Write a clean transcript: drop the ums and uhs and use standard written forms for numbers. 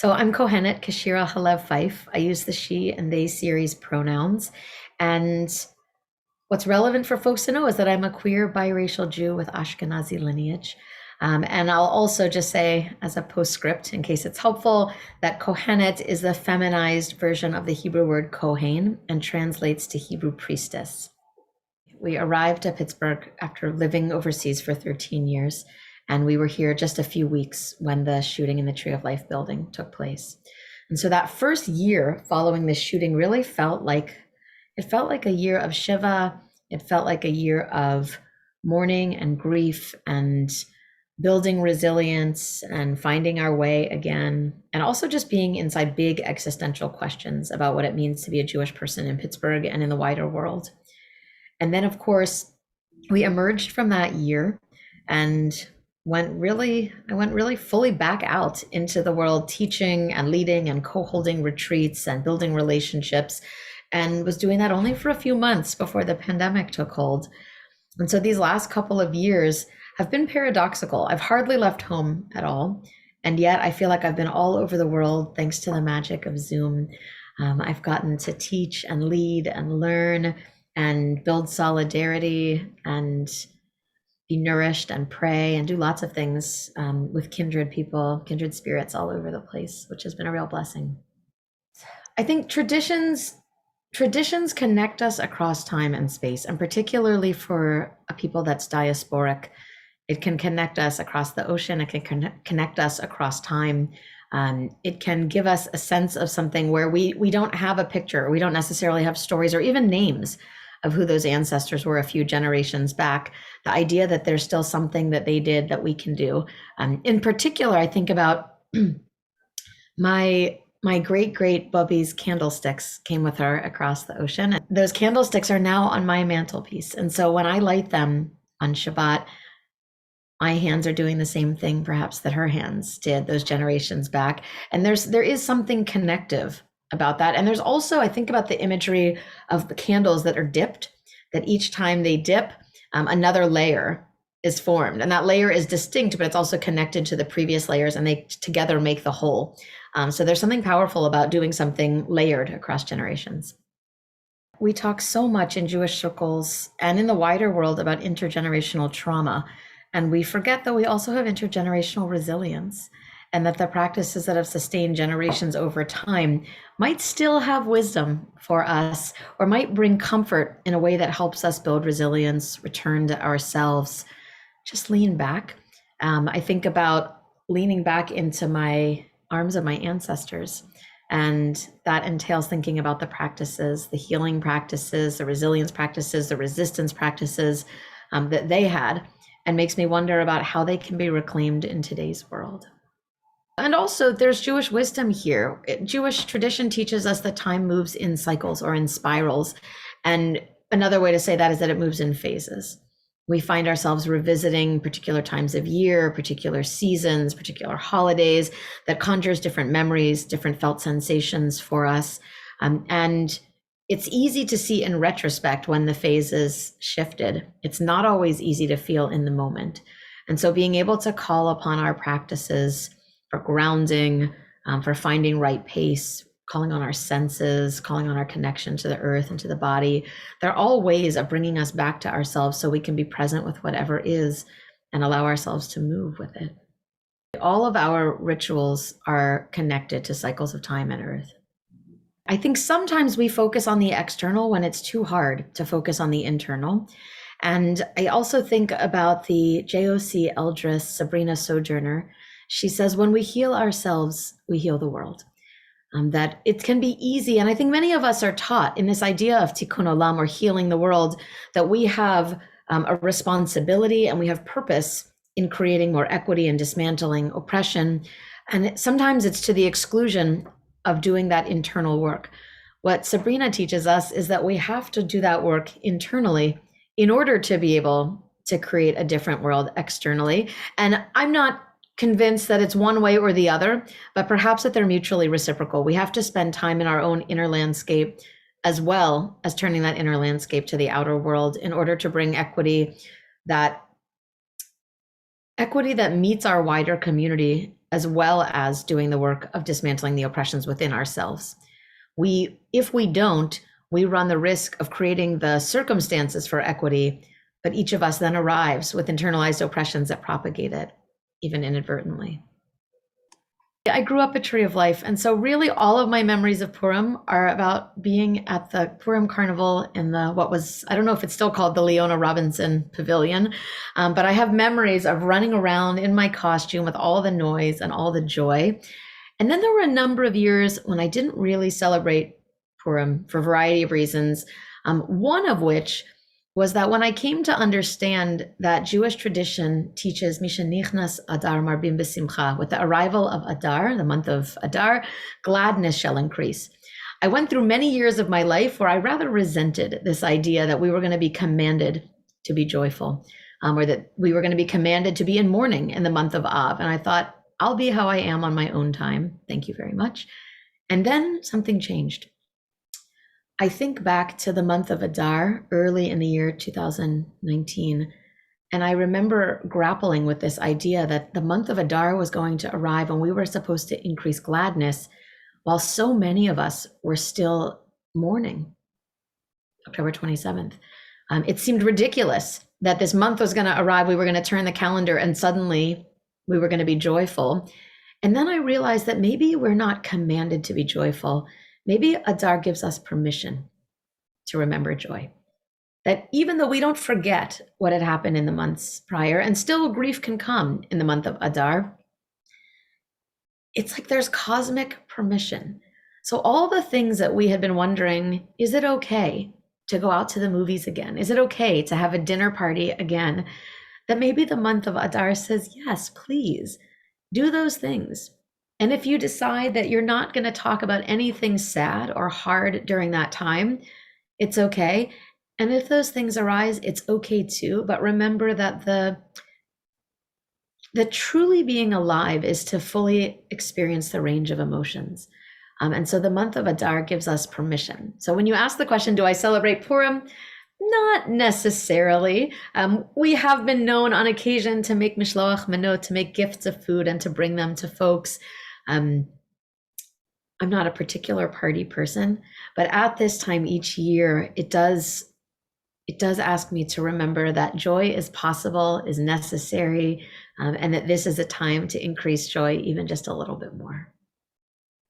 So I'm Kohenet, Keshira haLev Fife. I use the she and they series pronouns. And what's relevant for folks to know is that I'm a queer biracial Jew with Ashkenazi lineage. And I'll also just say, as a postscript, in case it's helpful, that Kohenet is the feminized version of the Hebrew word Kohen and translates to Hebrew priestess. We arrived at Pittsburgh after living overseas for 13 years. And we were here just a few weeks when the shooting in the Tree of Life building took place. And so that first year following the shooting really felt like a year of Shiva. It felt like a year of mourning and grief and building resilience and finding our way again. And also just being inside big existential questions about what it means to be a Jewish person in Pittsburgh and in the wider world. And then, of course, we emerged from that year and I went really fully back out into the world, teaching and leading and co-holding retreats and building relationships, and was doing that only for a few months before the pandemic took hold. And so these last couple of years have been paradoxical. I've hardly left home at all, and yet I feel like I've been all over the world thanks to the magic of Zoom. I've gotten to teach and lead and learn and build solidarity and be nourished and pray and do lots of things with kindred people, kindred spirits all over the place, which has been a real blessing. I think traditions connect us across time and space, and particularly for a people that's diasporic, it can connect us across the ocean. It can connect us across time. It can give us a sense of something where we don't have a picture, or we don't necessarily have stories or even names of who those ancestors were a few generations back. The idea that there's still something that they did that we can do. In particular, I think about my great Bubby's candlesticks came with her across the ocean. Those candlesticks are now on my mantelpiece. And so when I light them on Shabbat, my hands are doing the same thing perhaps that her hands did those generations back. And there is something connective about that. And there's also, I think about the imagery of the candles that are dipped, that each time they dip, another layer is formed. And that layer is distinct, but it's also connected to the previous layers, and they together make the whole. So there's something powerful about doing something layered across generations. We talk so much in Jewish circles and in the wider world about intergenerational trauma. And we forget that we also have intergenerational resilience, and that the practices that have sustained generations over time might still have wisdom for us, or might bring comfort in a way that helps us build resilience, return to ourselves, just lean back. I think about leaning back into my arms of my ancestors, and that entails thinking about the practices, the healing practices, the resilience practices, the resistance practices that they had, and makes me wonder about how they can be reclaimed in today's world. And also there's Jewish wisdom here. Jewish tradition teaches us that time moves in cycles or in spirals. And another way to say that is that it moves in phases. We find ourselves revisiting particular times of year, particular seasons, particular holidays that conjures different memories, different felt sensations for us. And it's easy to see in retrospect when the phases shifted. It's not always easy to feel in the moment. And so being able to call upon our practices for grounding, for finding right pace, calling on our senses, calling on our connection to the earth and to the body, they're all ways of bringing us back to ourselves so we can be present with whatever is and allow ourselves to move with it. All of our rituals are connected to cycles of time and earth. I think sometimes we focus on the external when it's too hard to focus on the internal. And I also think about the JOC Eldress Sabrina Sojourner. She says, when we heal ourselves, we heal the world. That it can be easy. And I think many of us are taught in this idea of tikkun olam, or healing the world, that we have a responsibility and we have purpose in creating more equity and dismantling oppression. And sometimes it's to the exclusion of doing that internal work. What Sabrina teaches us is that we have to do that work internally in order to be able to create a different world externally. And I'm not convinced that it's one way or the other, but perhaps that they're mutually reciprocal. We have to spend time in our own inner landscape as well as turning that inner landscape to the outer world in order to bring equity that meets our wider community as well as doing the work of dismantling the oppressions within ourselves. If we don't, we run the risk of creating the circumstances for equity, but each of us then arrives with internalized oppressions that propagate it, even inadvertently. I grew up at Tree of Life, and so really all of my memories of Purim are about being at the Purim Carnival in what was, I don't know if it's still called the Leona Robinson Pavilion, but I have memories of running around in my costume with all the noise and all the joy. And then there were a number of years when I didn't really celebrate Purim for a variety of reasons, one of which was that when I came to understand that Jewish tradition teaches Misha Nichnas Adar Marbim B'Simcha, with the arrival of Adar, the month of Adar, gladness shall increase. I went through many years of my life where I rather resented this idea that we were going to be commanded to be joyful, or that we were going to be commanded to be in mourning in the month of Av. And I thought, I'll be how I am on my own time. Thank you very much. And then something changed. I think back to the month of Adar early in the year 2019, and I remember grappling with this idea that the month of Adar was going to arrive and we were supposed to increase gladness while so many of us were still mourning. October 27th. It seemed ridiculous that this month was going to arrive, we were going to turn the calendar, and suddenly we were going to be joyful. And then I realized that maybe we're not commanded to be joyful. Maybe Adar gives us permission to remember joy. That even though we don't forget what had happened in the months prior, and still grief can come in the month of Adar, it's like there's cosmic permission. So all the things that we had been wondering, is it okay to go out to the movies again? Is it okay to have a dinner party again? That maybe the month of Adar says, yes, please do those things. And if you decide that you're not going to talk about anything sad or hard during that time, it's okay. And if those things arise, it's okay too. But remember that the truly being alive is to fully experience the range of emotions. And so the month of Adar gives us permission. So when you ask the question, do I celebrate Purim? Not necessarily. We have been known on occasion to make mishloach manot, to make gifts of food and to bring them to folks. I'm not a particular party person, but at this time each year, it does ask me to remember that joy is possible, is necessary, and that this is a time to increase joy even just a little bit more.